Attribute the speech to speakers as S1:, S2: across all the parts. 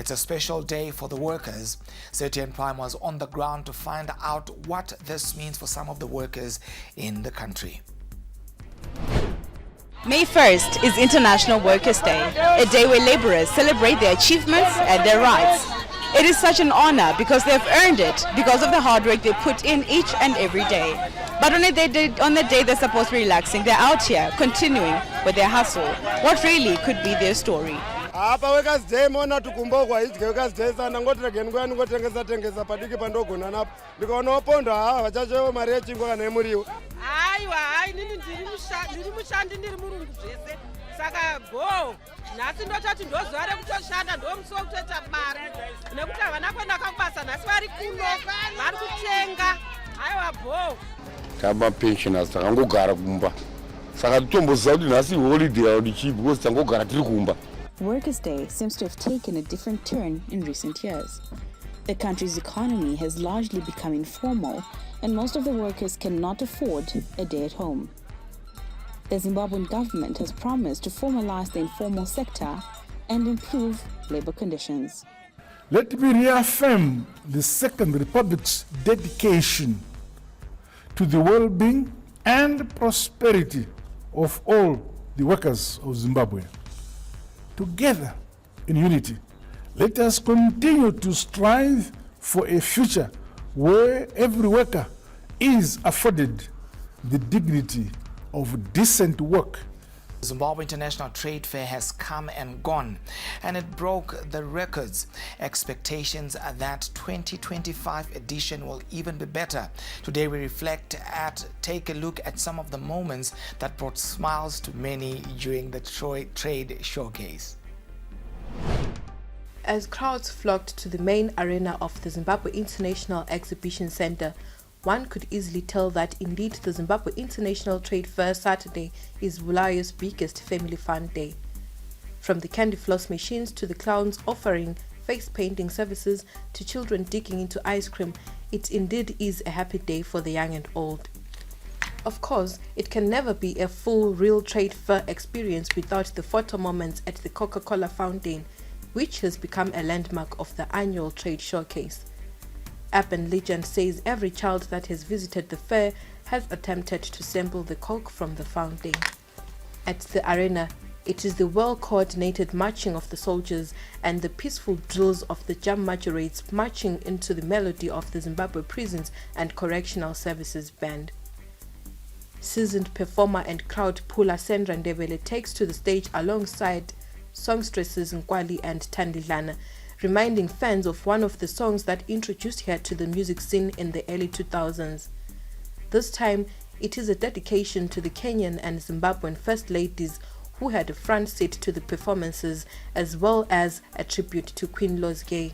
S1: It's a special day for the workers. ZITF Prime was on the ground to find out what this means for some of the workers in the country.
S2: May 1st is International Workers' Day, a day where laborers celebrate their achievements and their rights. It is such an honor because they've earned it because of the hard work they put in each and every day. But on the day they're supposed to be relaxing, they're out here continuing with their hustle. What really could be their story?
S3: Apa Workers Day mona tukumbogwa idye Workers Day sana ngotira ngwa ngotengesa padiki pandogona napo ndikonoponda vachacho mari yechingwa kana emuriwo
S4: hayi nini ndiri mushandi ndiri murungu zvese saka go nhasi ndotati ndozuva rekutoshanda ndomusiwo kutoita mari nekuti havana kuenda kakubasa nhasi vari kuno vari kutenga haiwa bo
S5: tamapensioners takangogara kumba saka titomboziva kuti nhasi holiday yaodichi because tangogara tiri kumba.
S6: Workers' Day seems to have taken a different turn in recent years. The country's economy has largely become informal, and most of the workers cannot afford a day at home. The Zimbabwean government has promised to formalize the informal sector and improve labor conditions.
S7: Let me reaffirm the Second Republic's dedication to the well-being and prosperity of all the workers of Zimbabwe. Together, in unity, let us continue to strive for a future where every worker is afforded the dignity of decent work.
S1: The Zimbabwe International Trade Fair has come and gone, and it broke the records. Expectations are that 2025 edition will even be better. Today we take a look at some of the moments that brought smiles to many during the trade showcase.
S8: As crowds flocked to the main arena of the Zimbabwe International Exhibition Center, one could easily tell that indeed the Zimbabwe International Trade Fair Saturday is Bulawayo's biggest family fun day. From the candy floss machines to the clowns offering face painting services to children digging into ice cream, it indeed is a happy day for the young and old. Of course, it can never be a full real trade fair experience without the photo moments at the Coca-Cola fountain, which has become a landmark of the annual trade showcase. Urban legend says every child that has visited the fair has attempted to sample the Coke from the fountain. At the arena, it is the well-coordinated marching of the soldiers and the peaceful drills of the jam majorates marching into the melody of the Zimbabwe Prisons and Correctional Services Band. Seasoned performer and crowd puller Sandra Ndebele takes to the stage alongside songstresses Nkwali and Tandilana, reminding fans of one of the songs that introduced her to the music scene in the early 2000s. This time, it is a dedication to the Kenyan and Zimbabwean First Ladies who had a front seat to the performances, as well as a tribute to Queen Lozgay.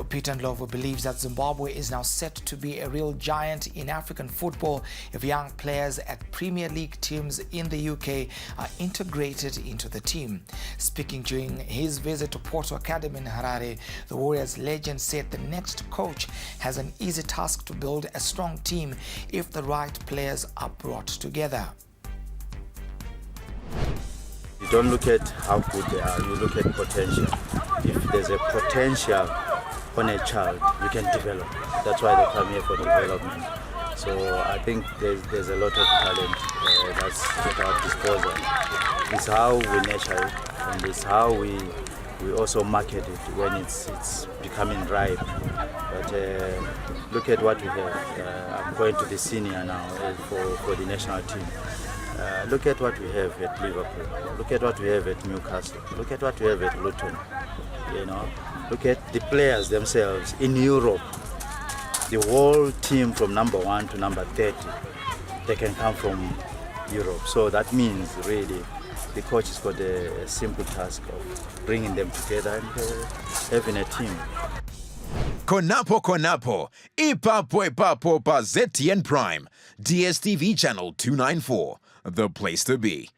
S1: Peter Ndlovu believes that Zimbabwe is now set to be a real giant in African football if young players at Premier League teams in the UK are integrated into the team. Speaking during his visit to Porto Academy in Harare, the Warriors legend said the next coach has an easy task to build a strong team if the right players are brought together.
S9: You don't look at how good they are, you look at potential. If there's a potential on a child, you can develop. That's why they come here for development. So I think there's a lot of talent that's at our disposal. It's how we nurture it, and it's how we also market it when it's becoming ripe. But look at what we have. I'm going to the senior now for the national team. Look at what we have at Liverpool. Look at what we have at Newcastle. Look at what we have at Luton. You know, look at the players themselves in Europe. The whole team from number 1 to number 30, they can come from Europe. So that means really the coach has got a simple task of bringing them together and having a team.
S10: Konapo, ipapo pa ZTN Prime, DSTV channel 294, the place to be.